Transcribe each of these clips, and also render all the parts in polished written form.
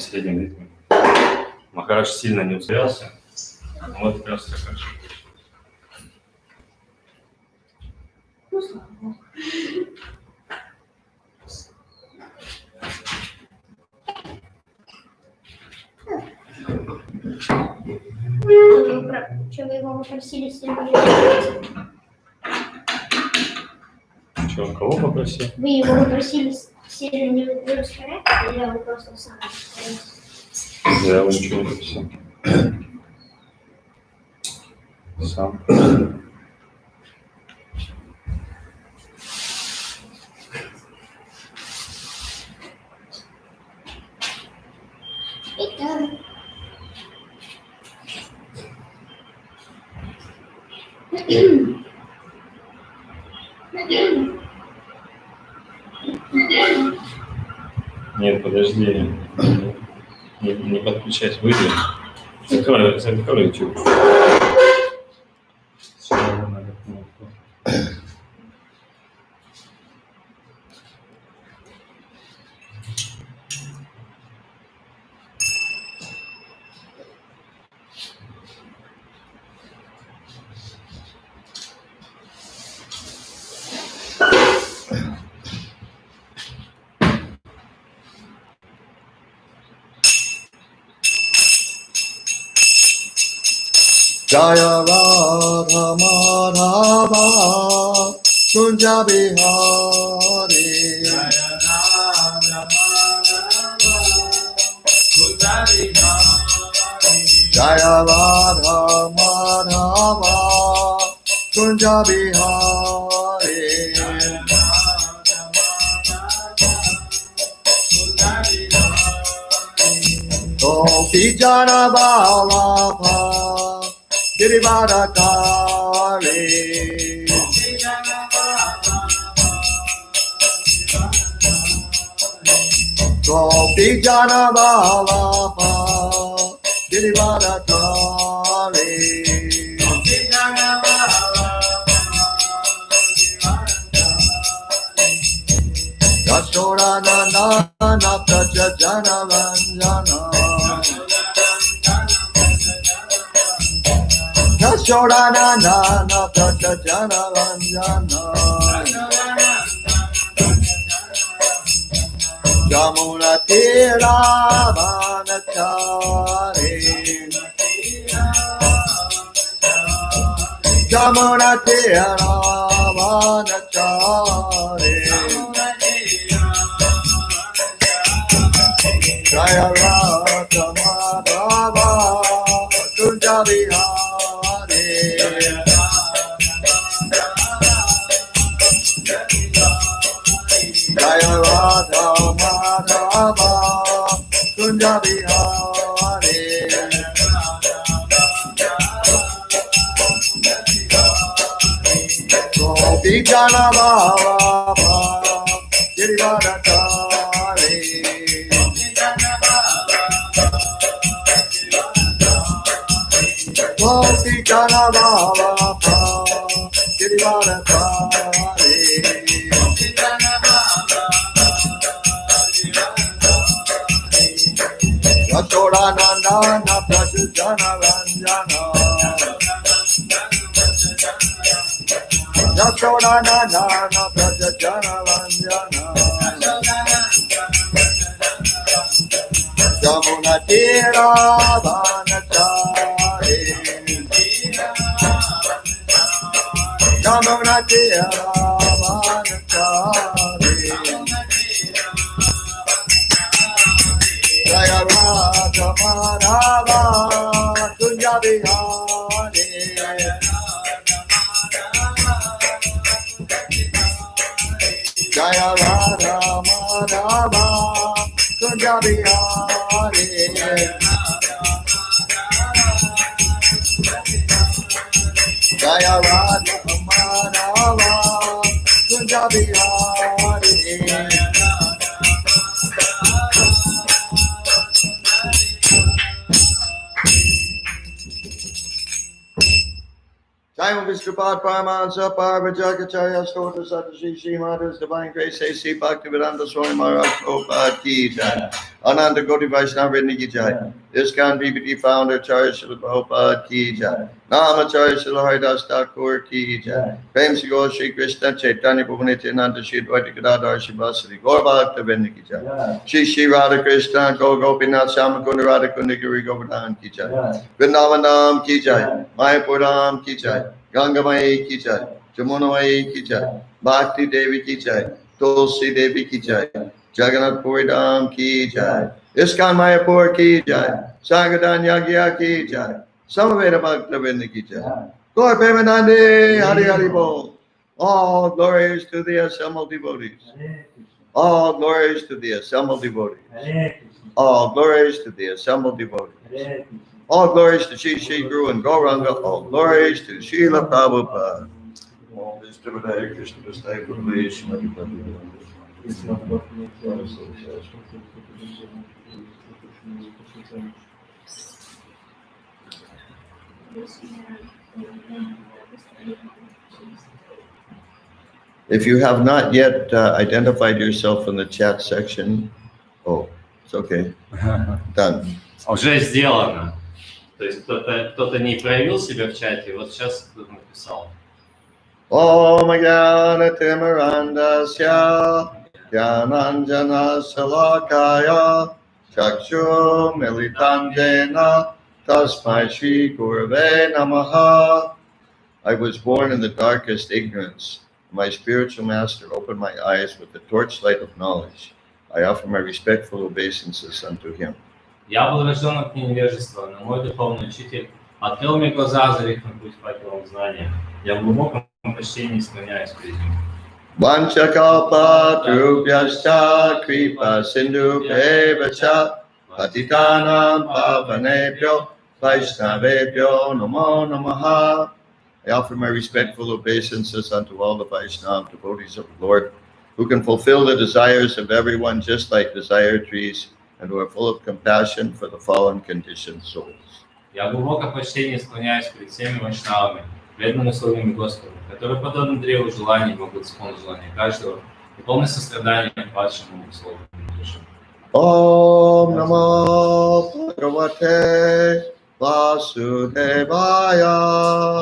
среднем ритме. Махарадж сильно не ускорялся, но вот как раз так хорошо. Ну, слава Богу. Что вы его попросили сильно? Что, кого попросил? Вы его попросили сильно не ускорять, или вы просто сам ускоряете? Да, я его ничего не попросил. Сам. Нет, подожди. Не подключайся, выйди. Закрой YouTube. Сначала надо кнопку. Jaya Radha Madhava Kunja Bihari Jaya Radha Madhava Kunja Bihari Gopi Jana Vallabha Girivadakari Gopi Jana Vallabha Girivadakari Yashoda Nandana Praja Jana Vanjana Yashoda Nandana Praja Jana Vanjana Yamuna Tira Vanachari Yamuna Tira Vanachari Jaya Radha Madhava Kunja Bihari Jaya Radha Madhava Kunja Bihari Gopi Jana Vallabha Girivadakari Gopi Jana Vallabha Girivadakari Yashoda Nandana Praja Jana Vanjana Yashoda Nandana Praja Jana Vanjana Yamuna Tira Vanachari Yamuna Tira Vanachari Jaya Radha Madhava Kunja Bihari Jaya Radha Madhava Kunja Bihari Jaya Radha Madhava Kunja Bihari Jai Vishnupad Paramahansa Parvajakacharya Stota Sataji Srimad Divine Grace A.C. Bhaktivedanta Swami Maharaj Prabhupada Ki Jai. Ananda Goti Vaishnava Vrinda ki jai. ISKCON BBT founder Acharya Srila Prabhupada ki jai. Namacharya Srila Haridas Thakur ki jai. Prem Se Gaur Shri Krishna Chaitanya Prabhu Nityananda Shri Advaita Gadadhar Shivasari Gaur Bhakta Vrinda ki jai. Shri Shri Radha Krishna Gaur Gopinath Shama Kunda Radha Kunda Giri Govardhan ki jai. Vrindavan Dham ki jai. Mayapur Dham ki jai. Ganga Mai ki jai. Jamuna Mai ki jai. Bhakti Devi ki jai. Tulsi Devi ki jai. Jagannath Puri Dham ki jai. ISKCON Mayapur ki jai. Sagadan Yagya ki jai. Samaveda Bhakta Vrinda ki jai. Gaur Premanande Hari Hari Bol. All glories to the assembled devotees. All glories to the assembled devotees. All glories to the assembled devotees. All glories to Shri Shri Guru and Gauranga. All glories to Srila Prabhupada. Om Vishnu Krishna Vishnu Guru Shri If you have not yet identified yourself in the chat section, oh, it's okay. Done. Уже сделано. То есть кто-то не проявил себя в чате, вот сейчас кто-то написал. Om Jnana Timirandasya Jnananjana Salakaya Chakshu Militandena Tasmai Shri Gurave Namaha. I was born in the darkest ignorance. My spiritual master opened my eyes with the torchlight of knowledge. I offer my respectful obeisances unto him. Я был рожден от невежества, но мой духовный учитель открыл мне глаза, озарив на путь факелом знания. Я в глубоком почтении склоняюсь перед ним. Vanchakalpa Trubhyascha Kripa Sindhu Pevacha Patitanam Pavanebhyo Vaishnavebhyo Namo Namaha. I offer my respectful obeisances unto all the Vaishnava devotees of the Lord, who can fulfill the desires of everyone just like desire trees, and who are full of compassion for the fallen conditioned souls. Я глубоко почтении склоняюсь перед всеми вайшнавами, преданными слугами Господа, которые подобно древу желаний могут исполнить желания каждого и полное сострадание падшему условию души. Om Namo Bhagavate Vasudevaya.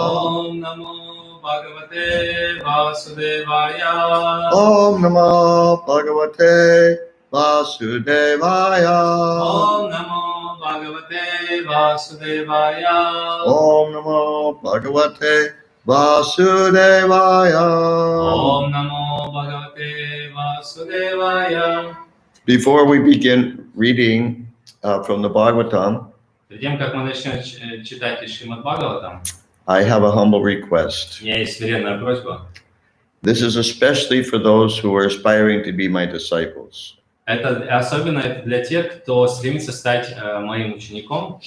Om Namo Bhagavate Vasudevaya. Om Namo Bhagavate Vasudevaya. Om Namo Bhagavate Vasudevaya. Om Namo Bhagavate Vasudevaya. Om Namo Bhagavate Vasudevaya. Before we begin reading from the Bhagavatam, Перед тем, как мы начнем читать из Шримад Бхагаватам, I have a humble request. у меня есть смиренная просьба. This is especially for those who are aspiring to be my disciples. Это особенно для тех, кто стремится стать моим учеником.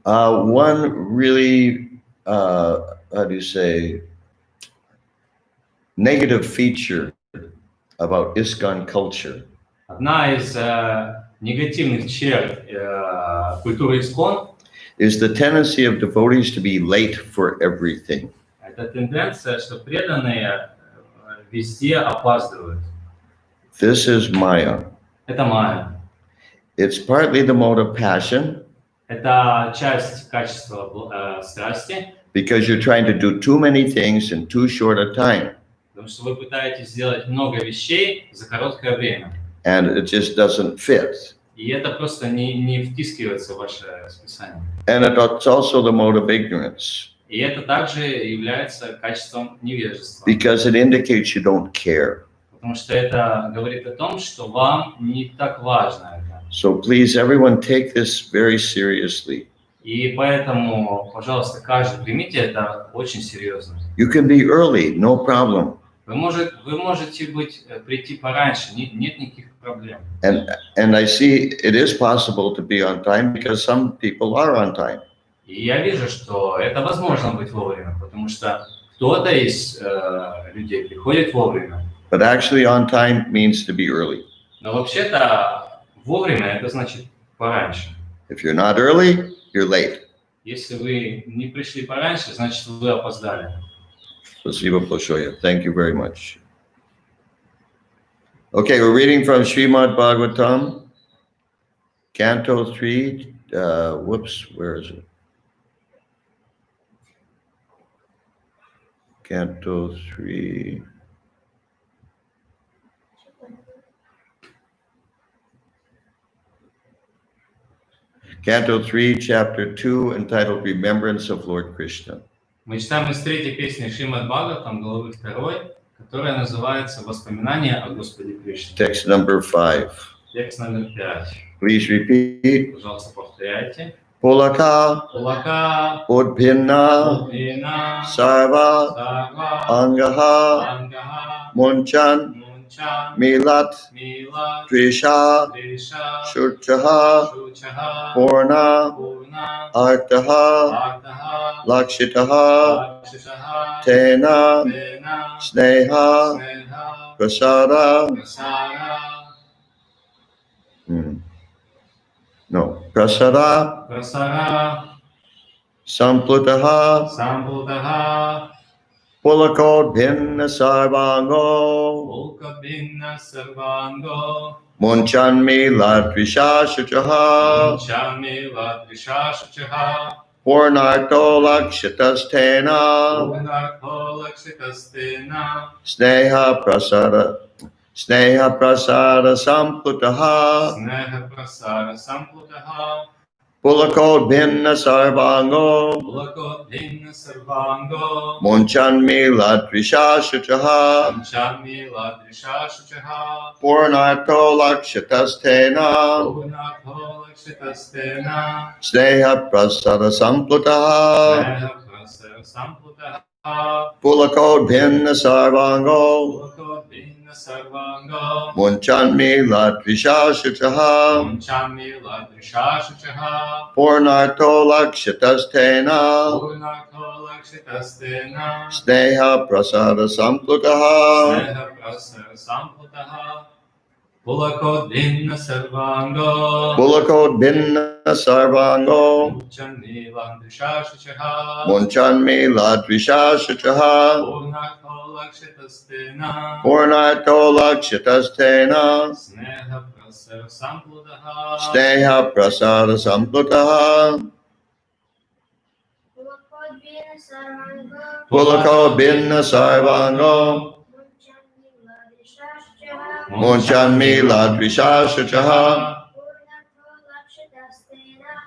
One really, how do you say, negative feature about ISKCON culture Одна из негативных черт культуры ИСККОН is the tendency of devotees to be late for everything. это тенденция, что преданные везде опаздывают. This is Maya. Это майя. It's partly the mode of passion, Это часть качества страсти, because you're trying to do too many things in too short a time, потому что вы пытаетесь сделать много вещей за короткое время. and it just doesn't fit. И это просто не втискивается в ваше расписание. And it's also the mode of ignorance, И это также является качеством невежества. because it indicates you don't care. Потому что это говорит о том, что вам не так важно это. So please, everyone, take this very seriously. И поэтому, пожалуйста, каждый примите это очень серьезно. You can be early, no problem. Вы можете прийти пораньше, нет никаких проблем. And I see it is possible to be on time because some people are on time. И я вижу, что это возможно быть вовремя, потому что кто-то из людей приходит вовремя. But actually on time means to be early. Но вообще-то вовремя это значит пораньше. If you're not early, you're late. Если вы не пришли пораньше, значит вы опоздали. Спасибо большое. Thank you very much. Okay, we're reading from Srimad Bhagavatam, Canto 3, whoops, where is it? Canto 3. Canto 3, Chapter 2, entitled Remembrance of Lord Krishna. Мы читаем из третьей песни Шримад Бхагаватам, главы 2, которая называется «Воспоминания о Господе Кришне». Text number 5. Текст номер 5. Please repeat. Пожалуйста, повторяйте. Pulaka, Pulaka, Udbhinna, Udbhinna, Sarva, Sarva, Angaha, Angaha, Munchan, Munchan, Milat, Mila, Trisha, Trisha, Shurchaha, Shuchaha, Purna, Purna, Artaha, Artaha, Lakshitaha, Lakshishaha, Tena, Tena, Sneha, Sneha, Prasada, Prasara, no, Prasada, Prasara, Samplutaha, Sambhudaha, Pulakod Sarvango, Ulkabhinna Sarvango, Munchanmi Latrisha Shuchaha, Chami Latrishachaha, Purnarto Lakshitastena, Unarko Lakshitastena, Sneha Prasada Samplutaha, Sneha Prasara Samplutaha, Pulakod Sarvango, Ulakobhinna Sarvango, Munchanmi Latrisha Shuchaha, Chami Latrishachaha, Purnarto Lakshitastena, Unarko Lakshitastena, Sneha Prasada Samplutaha, Sneha Prasara Samplutaha, Pulakod Sarvango, Ulakobhinna Sarvango, Munchanmi Latrisha Shuchaha, Chami Latrishachaha, Purnarto Lakshitastena, Unarko Lakshitastena, Sneha Prasada Samplutaha, Sneha Prasara Samplutaha, Pulakobhinna Sarvango, Pulakod Sarvango, Chami Latrishachaha, Munchanmi Latrisha Shuchaha, Unarko Lakshitastena, Purnarto Lakshitastena, Sneha Prasara Samplutaha, Sneha Prasada Samplutaha, Pulakod Sarvango, Munchanmi Latrisha Shuchaha,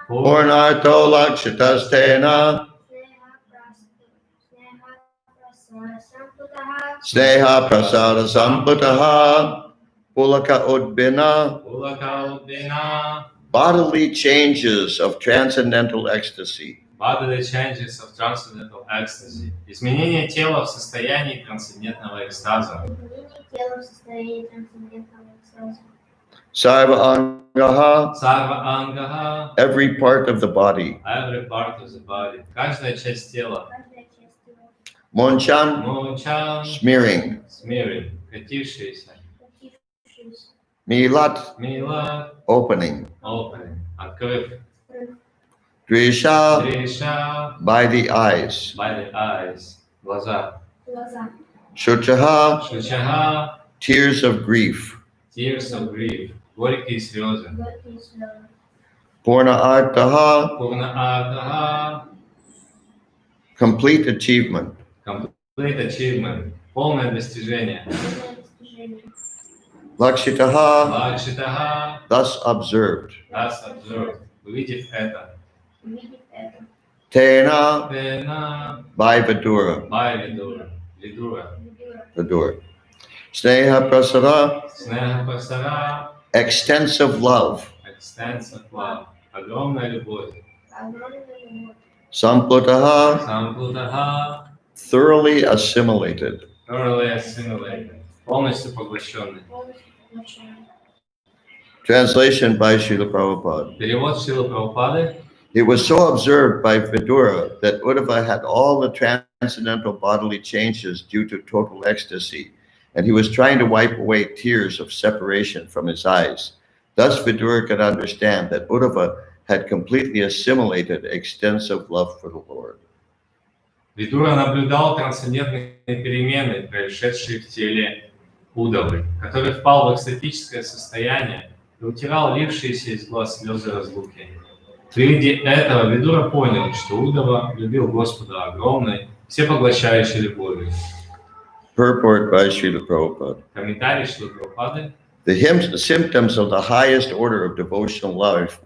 Purnarto Lakshitastena, Sneha Prasada Samplutaha, Pulaka Udbina, Ulakobhinna, bodily changes of transcendental ecstasy. bodily changes of transcendental ecstasy, изменение тела в состоянии трансцендентного экстаза, Sarva Angaha, Sarva Angaha, every part of the body. every part of the body, каждая часть тела, Munchan, Munchan, smearing. smearing, катившиеся, Milat, Mila, opening. opening, открыв, Drisha, Drisha, by the eyes. by the eyes, глаза, Shuchaha, Shuchaha, tears of grief. tears of grief, горькие слезы, Purna Artaha, Purna Artaha, complete achievement. complete achievement, полное достижение, Lakshitaha, Lakshitaha, thus observed. thus observed, увидев это, Tena, Tena, by Vidura. by Vidura, Vidura, Vidura. Sneha Prasada, Sneha Prasara, extensive love. extensive love, огромная любовь, Samplutaha, Samplutaha, thoroughly assimilated. thoroughly assimilated, полностью поглощенный. Translation by Srila Prabhupada. Перевод Шрилы Прабхупады. It was so observed by Vidura that Uddhava had all the transcendental bodily changes due to total ecstasy, and he was trying to wipe away tears of separation from his eyes. Thus Vidura could understand that Uddhava had completely assimilated extensive love for the Lord. Видура наблюдал трансцендентные перемены, происшедшие в теле Удавы, который впал в экстатическое состояние, и утирал лившиеся из глаз слезы разлуки. При виде этого Видура понял, что Удава любил Господа огромной, всепоглощающей любовью. Purport by Srila Prabhupada. Комментарий Шрилы Прабхупады. The symptoms of the highest order of devotional life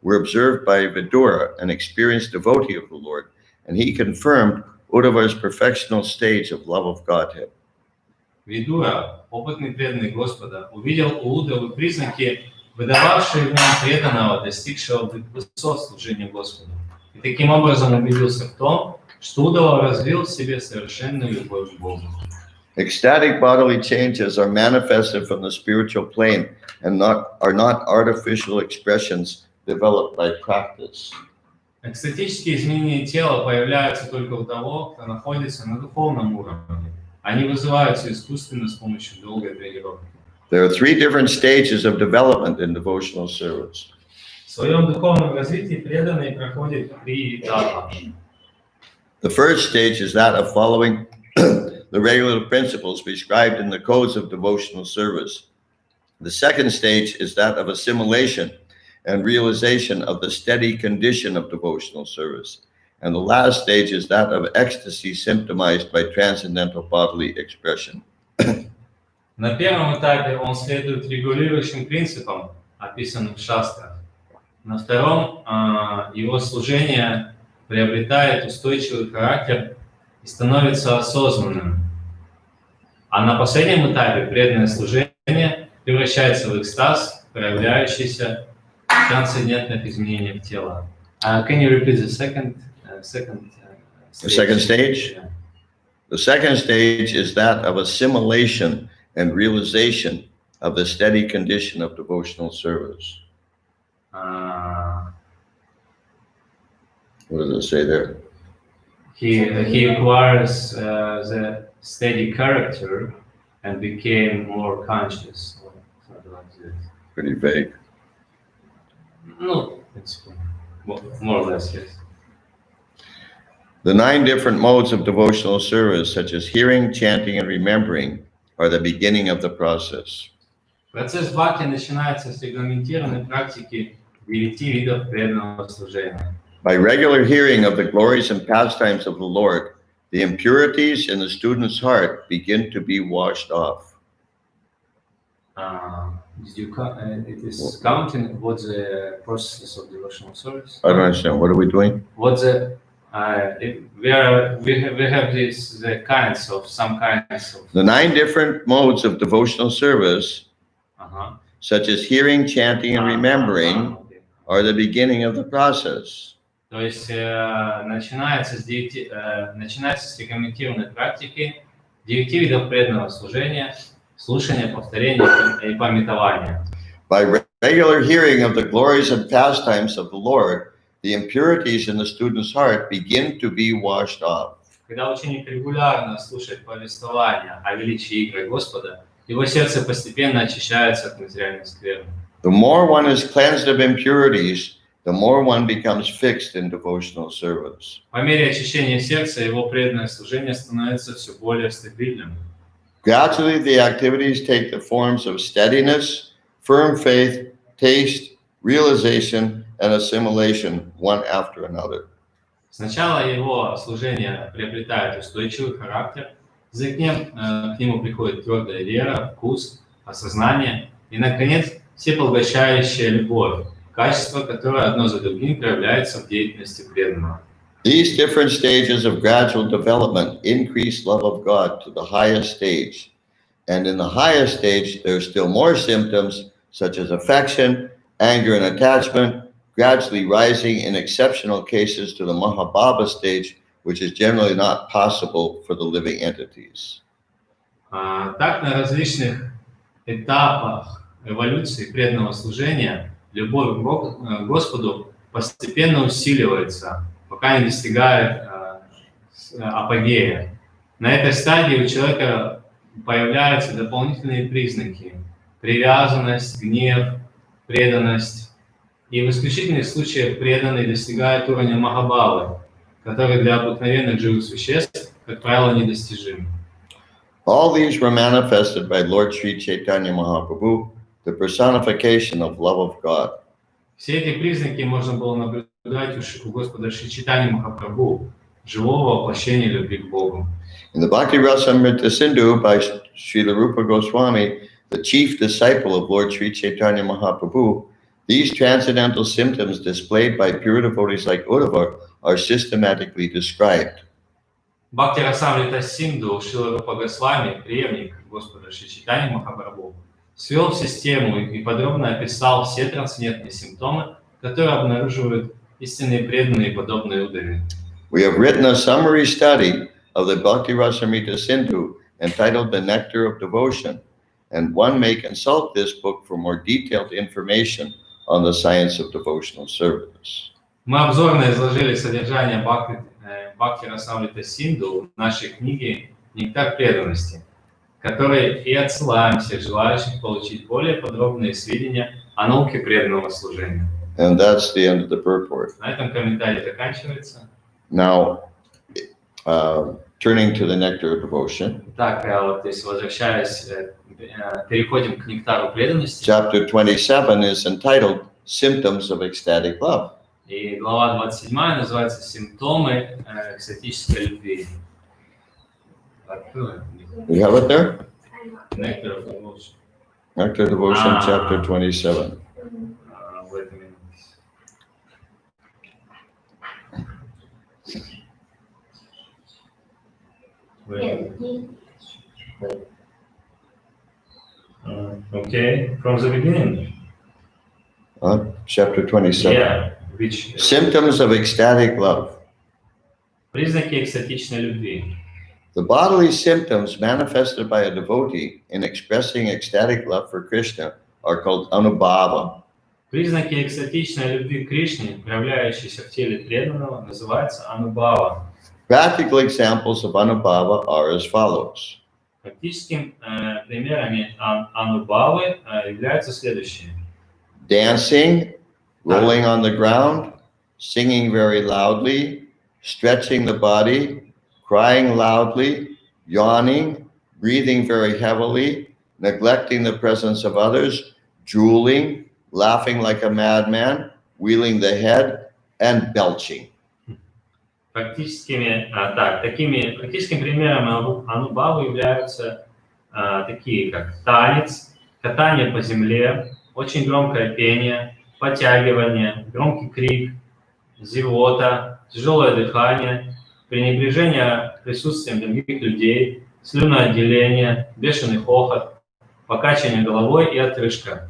were observed by Vidura, an experienced devotee of the Lord, and he confirmed Uddhava's perfectional stage of love of Godhead. Видура, опытный преданный Господа, увидел у Удавы признаки, выдававшие в нем преданного, достигшего высот служения Господу. И таким образом убедился в том, что Удава развил в себе совершенную любовь к Богу. Ecstatic bodily changes are manifested from the spiritual plane and are not artificial expressions developed by practice. Экстатические изменения тела появляются только у того, кто находится на духовном уровне. Они вызываются искусственно с помощью долгой тренировки. There are 3 different stages of development in devotional service. В своем духовном развитии преданные проходят 3 этапа. The first stage is that of following the regular principles prescribed in the codes of devotional service. The second stage is that of assimilation and realization of the steady condition of devotional service. And the last stage is that of ecstasy symptomized by transcendental bodily expression. На первом этапе он следует регулирующим принципам, описанным в шастрах. На втором его служение приобретает устойчивый характер и становится осознанным. А на последнем этапе преданное служение превращается в экстаз, проявляющийся в трансцендентных изменениях тела. Can you repeat the second stage? Yeah. The second stage is that of assimilation and realization of the steady condition of devotional service. What does it say there? He acquires the steady character and became more conscious. Something like that. Pretty vague. No, it's more or less, yes. The 9 different modes of devotional service, such as hearing, chanting, and remembering, are the beginning of the process. Процесс бхакти начинается с регламентированной практики 9 видов преданного служения. By regular hearing of the glories and pastimes of the Lord, the impurities in the student's heart begin to be washed off. It is counting what the process of devotional service. I don't understand. What are we doing? What the we have the kinds of some kinds of The 9 different modes of devotional service, such as hearing, chanting, and remembering, are the beginning of the process. То есть начинается с регламентированной практики 9 видов преданного служения, слушания, повторения и памятования. By regular hearing of the glories and pastimes of the Lord, the impurities in the student's heart begin to be washed off. Когда ученик регулярно слушает повествования о величии игры Господа, его сердце постепенно очищается от материальных скверн. The more one is cleansed of impurities, the more one becomes fixed in devotional service. По мере очищения сердца его преданное служение становится все более стабильным. Gradually, the activities take the forms of steadiness, firm faith, taste, realization, and assimilation one after another. Сначала его служение приобретает устойчивый характер, затем к нему приходит твердая вера, вкус, осознание и, наконец, всепоглощающая любовь, качество, которое одно за другим проявляется в деятельности преданного. These different stages of gradual development increase love of God to the highest stage. And in the highest stage, there are still more symptoms such as affection, anger, and attachment, gradually rising in exceptional cases to the Mahabhava stage, which is generally not possible for the living entities. Так, на различных этапах эволюции преданного служения любовь к Господу постепенно усиливается, пока не достигает апогея. На этой стадии у человека появляются дополнительные признаки: привязанность, гнев, преданность. И в исключительных случаях преданный достигает уровня Махабхавы, который для обыкновенных живых существ, как правило, недостижим. All these were manifested by Lord Sri Chaitanya Mahaprabhu the personification of love of God. Все эти признаки можно было наблюдать у Господа Шри Чайтаньи Махапрабху, живого воплощения любви к Богу. In the Bhakti Rasamrita Sindhu by Srila Rupa Goswami, the chief disciple of Lord Sri Chaitanya Mahaprabhu, these transcendental symptoms displayed by pure devotees like Uddhava are systematically described. Бхакти Расамрита Синду Шрила Рупа Госвами, преемник Господа Шри Чайтаньи Махапрабху, свел в систему и подробно описал все трансцендентные симптомы, которые обнаруживают истинные преданные, подобные Удаве. We have written a summary study of the Bhakti Rasamrita Sindhu entitled The Nectar of Devotion, and one may consult this book for more detailed information on the science of devotional service. Мы обзорно изложили содержание Бхакти Расамрита Синду в нашей книге «Нектар преданности», которой и отсылаем всех желающих получить более подробные сведения о науке преданного служения. And that's the end of the purport. На этом комментарий заканчивается. Now, turning to the nectar of devotion, Так, вот если возвращаясь, переходим к нектару преданности. chapter 27 is entitled Symptoms of Ecstatic Love. И глава 27 называется «Симптомы экстатической любви». You have it there? Nectar of devotion. Nectar of Devotion, chapter 27. Wait a minute. Okay, from the beginning. Chapter 27. Yeah, which Symptoms of Ecstatic Love. признаки экстатичной любви. The bodily symptoms manifested by a devotee in expressing ecstatic love for Krishna are called anubhava. Признаки экстатичной любви к Кришне, проявляющиеся в теле преданного, называются анубхава. Practical examples of anubhava are as follows. Практическими примерами анубхавы являются следующие. Dancing, rolling on the ground, singing very loudly, stretching the body, crying loudly, yawning, breathing very heavily, neglecting the presence of others, drooling, laughing like a madman, wheeling the head, and belching. Практическим примером анубхавы являются такие, как танец, катание по земле, очень громкое пение, подтягивание, громкий крик, зевота, тяжелое дыхание, пренебрежение присутствием других людей, слюноотделение, бешеный хохот, покачивание головой и отрыжка.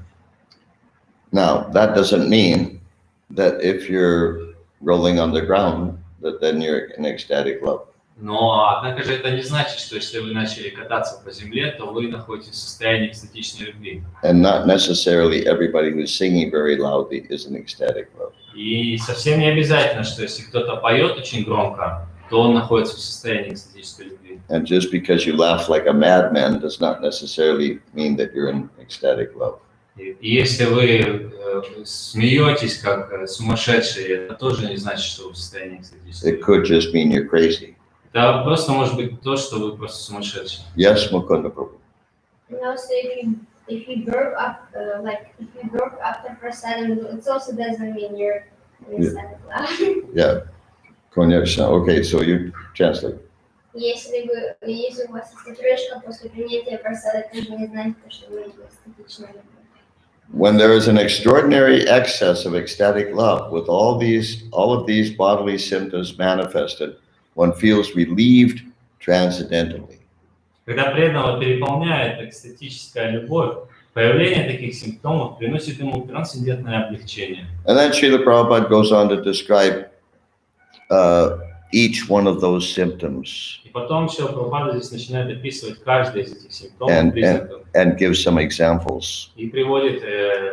Now, that doesn't mean that if you're rolling on the ground, that then you're in ecstatic love. Но, однако же, это не значит, что если вы начали кататься по земле, то вы находитесь в состоянии экстатичной любви. And not necessarily everybody who's singing very loudly is in ecstatic love. И совсем не обязательно, что если кто-то поет очень громко, то он находится в состоянии экстатической любви. And just because you laugh like a madman does not necessarily mean that you're in ecstatic love. И если вы смеетесь как сумасшедшие, это тоже не значит, что вы в состоянии экстатической It could just mean you're crazy. Это просто может быть то, что вы просто сумасшедшие. Yes, Mukunda Prabhu. And also, if you burp up, if you burp after prasadam, it also doesn't mean you're ecstatic love. Yeah. Конечно. Okay, so you translate. Если у вас есть отрыжка после принятия прасада, тоже не значит, что вы экстатичны. When there is an extraordinary excess of ecstatic love with all of these bodily symptoms manifested, one feels relieved transcendentally. Когда преданного переполняет экстатическая любовь, появление таких симптомов приносит ему трансцендентное облегчение. And then Srila Prabhupada goes on to describe each one of those symptoms И потом Шрила Прабхупада здесь начинает описывать каждый из этих симптомов, признаков, and give some examples. и приводит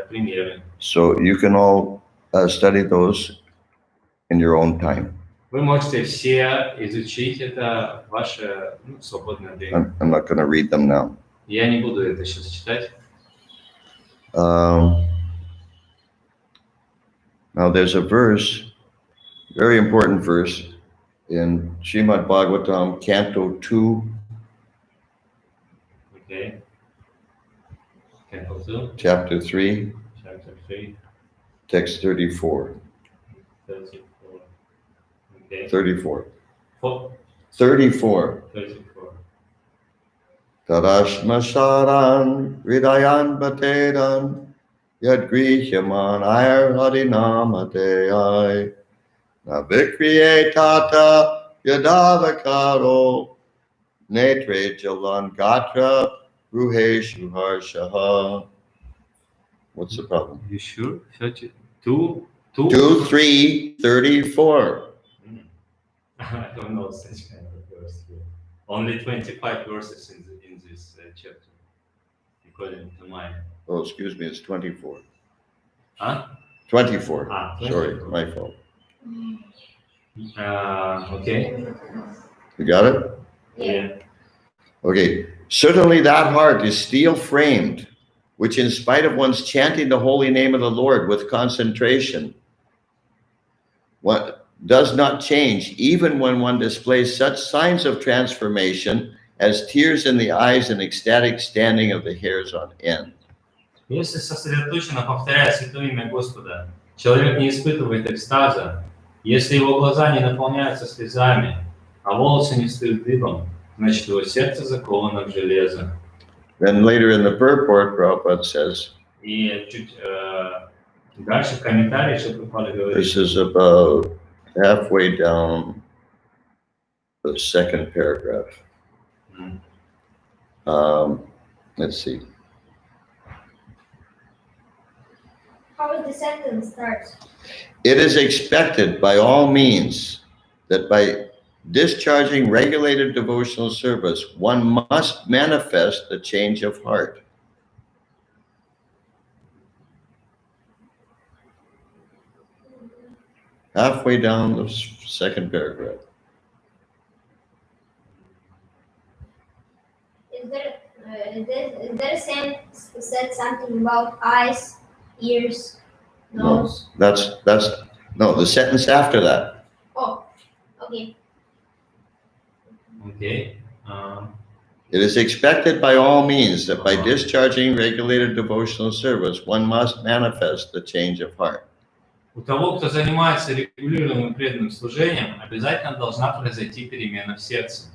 примеры. So you can all study those in your own time. Вы можете все изучить это в ваше свободное время. I'm not going to read them now. Я не буду это сейчас читать. Now there's a verse, very important verse, in Srimad Bhagavatam, Canto 2, Okay. Capital 2, chapter 3, chapter 3, text 34. 34. Okay. 34. 34. 34. Tadashmasharan Ridayan Batedan Yad Grihyaman Ayar Hadinamateyai Navikriye Tata Yadavakaro Netre Jalan Gatra Ruheshu Harshaha. What's the problem? You sure? 2, 2, 3, 34. I don't know such kind of verse here. Only 25 verses in this chapter, according to mine. Oh, excuse me, it's 24. Huh? 24. 24. Sorry, my fault. Okay. You got it? Yeah. Okay. Certainly that heart is steel framed, which in spite of one's chanting the holy name of the Lord with concentration, what does not change even when one displays such signs of transformation as tears in the eyes and ecstatic standing of the hairs on end. Если сосредоточенно повторяет святое имя Господа, человек не испытывает экстаза. Если его глаза не наполняются слезами, а волосы не встают дыбом, значит его сердце заковано в железо. Then later in the purport, Prabhupada says, И чуть дальше в комментарии Шрила говорит. This is about halfway down the second paragraph. Let's see. How is the sentence starts? It is expected by all means that by discharging regulated devotional service, one must manifest the change of heart. Halfway down the second paragraph. Is there a sentence that said something about eyes, ears, nose? No, the sentence after that. Oh, okay. Okay. It is expected by all means that by discharging regulated devotional service, one must manifest the change of heart. У того, кто занимается регулируемым преданным служением, обязательно должна произойти перемена в сердце.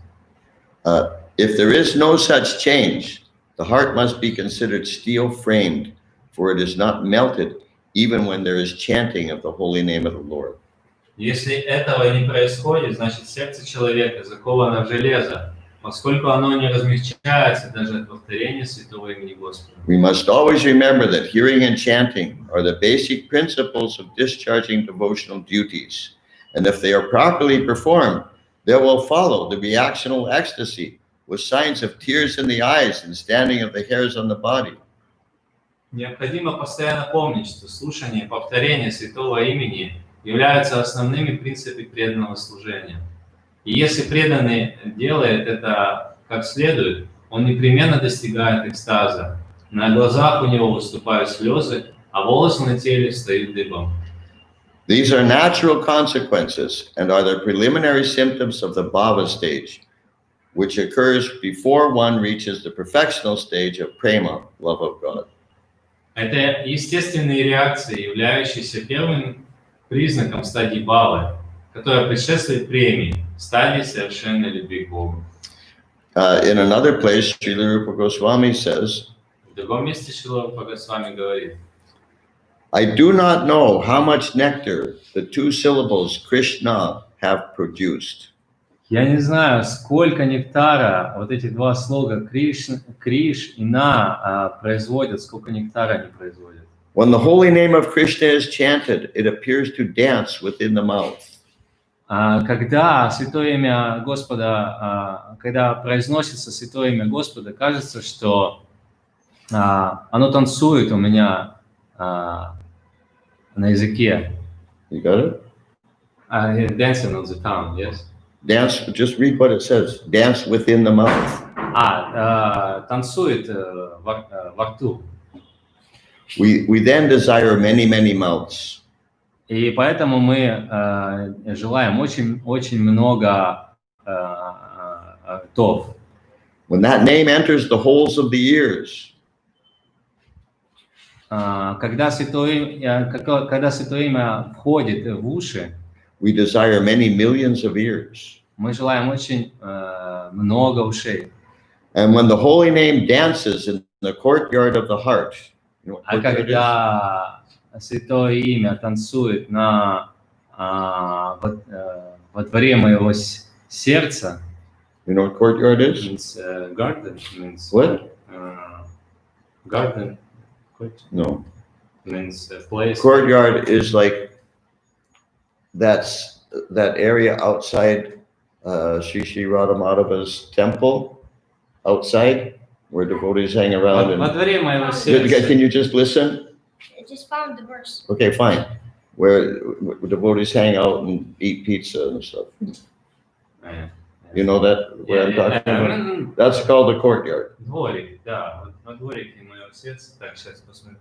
If there is no such change, the heart must be considered steel framed, for it is not melted even when there is chanting of the holy name of the Lord. Если этого не происходит, значит сердце человека заковано в железо, поскольку оно не размягчается даже от повторения святого имени Господа. We must always remember that hearing and chanting are the basic principles of discharging devotional duties, and if they are properly performed, there will follow the reactional ecstasy with signs of tears in the eyes and standing of the hairs on the body. Необходимо постоянно помнить, что слушание и повторение святого имени являются основными принципами преданного служения. И если преданный делает это как следует, он непременно достигает экстаза. На глазах у него выступают слезы, а волосы на теле встают дыбом. These are natural consequences and are the preliminary symptoms of the bhava stage, which occurs before one reaches the perfectional stage of prema, love of God. Это естественные реакции, являющиеся первым признаком стадии бхавы, которая предшествует премии, стадии совершенной любви к Богу. In another place, Srila Rupa Goswami says, В другом месте Шрила Рупа Госвами говорит: I do not know how much nectar the two syllables Krishna have produced. Я не знаю, сколько нектара вот эти два слога Криш и На производят, сколько нектара они производят. When the holy name of Krishna is chanted, it appears to dance within the mouth. Когда святое имя Господа, когда произносится святое имя Господа, кажется, что оно танцует у меня на языке. You got it? Dancing on the tongue, yes. Dance, just read what it says. Dance within the mouth. Танцует во рту. We then desire many, many mouths. И поэтому мы желаем очень много ртов. When that name enters the holes of the ears, когда Святое Имя входит в уши, we desire many millions of ears. мы желаем очень много ушей. And when the holy name dances in the courtyard of the heart, you know what А courtyard is? когда Святое Имя танцует во дворе моего сердца, You know what courtyard is? means garden, means What? Garden, No. means place. Courtyard is like that area outside Sri Sri Radhamadava's temple, outside where devotees hang around. Во дворе моего Can сердца. you just listen? I just found the verse. Okay, fine. Where devotees hang out and eat pizza and stuff. You know that where I'm talking about? That's called the courtyard. Дворик, да, во дворике моего сердца. Так, сейчас посмотрим.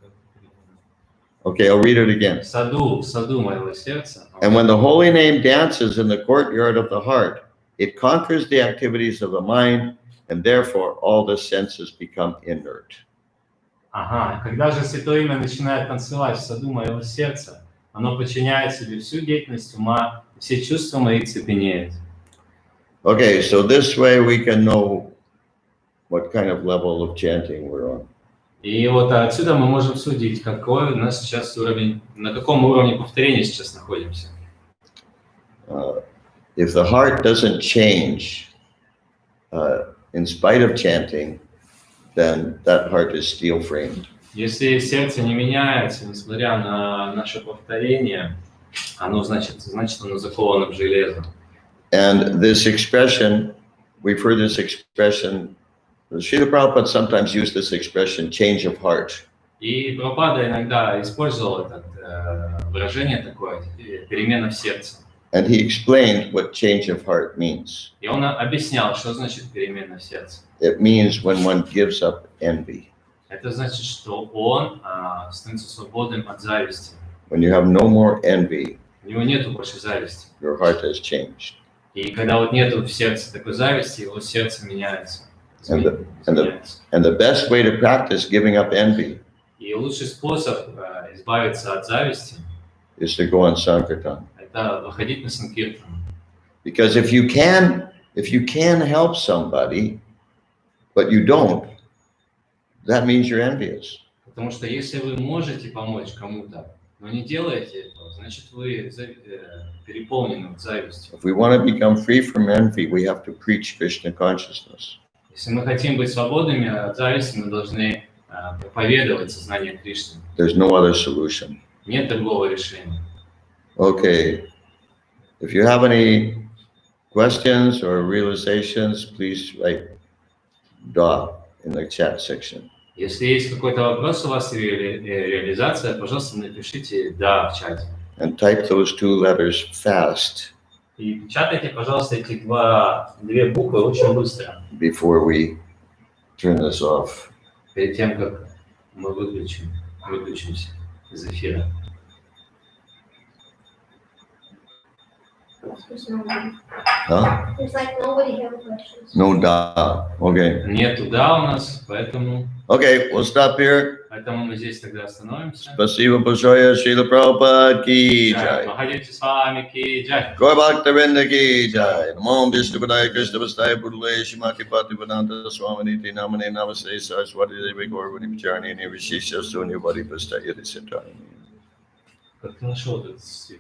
Okay, I'll read it again. В саду моего сердца. And when the holy name dances in the courtyard of the heart, it conquers the activities of the mind, and therefore all the senses become inert. Ага, когда же Святое Имя начинает танцевать в саду моего сердца, оно подчиняет себе всю деятельность ума, все чувства мои цепенеют. Okay, so this way we can know what kind of level of chanting we're on. И вот отсюда мы можем судить, какой у нас сейчас уровень, на каком уровне повторения сейчас находимся. If the heart doesn't change in spite of chanting, then that heart is steel framed. Если сердце не меняется, несмотря на наше повторение, оно значит оно заковано в железо. And this expression, we've heard this expression, Srila Prabhupada sometimes used this expression, change of heart. И Прабхупада иногда использовал это выражение такое, перемена в сердце. And he explained what change of heart means. И он объяснял, что значит перемена в сердце. It means when one gives up envy. Это значит, что он становится свободным от зависти. When you have no more envy, У него нету больше зависти. your heart has changed. И когда вот нету в сердце такой зависти, его сердце меняется. And the best way to practice giving up envy И лучший способ избавиться от зависти is to go on Sankirtan. это выходить на санкиртан. Because if you can help somebody, but you don't, that means you're envious. Потому что если вы можете помочь кому-то, но не делаете этого, значит вы переполнены завистью. If we want to become free from envy, we have to preach Krishna consciousness. Если мы хотим быть свободными от зависти, мы должны проповедовать сознание Кришны. There's no other solution. Нет другого решения. Okay. If you have any questions or realizations, please write "da" in the chat section. Если есть какой-то вопрос у вас или реализация, пожалуйста, напишите «да» в чате. And type those two letters fast И печатайте, пожалуйста, эти две буквы очень быстро, before we turn this off. перед тем, как мы выключимся из эфира. There's nobody. Huh? There's like nobody have questions. No da. Okay. Нету «да» у нас, поэтому Okay, we'll stop here. мы здесь тогда остановимся. Spasiba Bhajaya Srila Prabhupada ki jai. Махадевчи с вами, ки джай. Gaur Bhakta Vrinda ki jai. Namo Vishnu Padaya Krishna Vastaya Pudale Shimati Pati Vedanta Swaminiti Namane Namaste Saraswati Devi Gaurvani Vicharani Nirvishisha Sunya Bhari Pastaya Siddhani. Как ты нашел этот стих?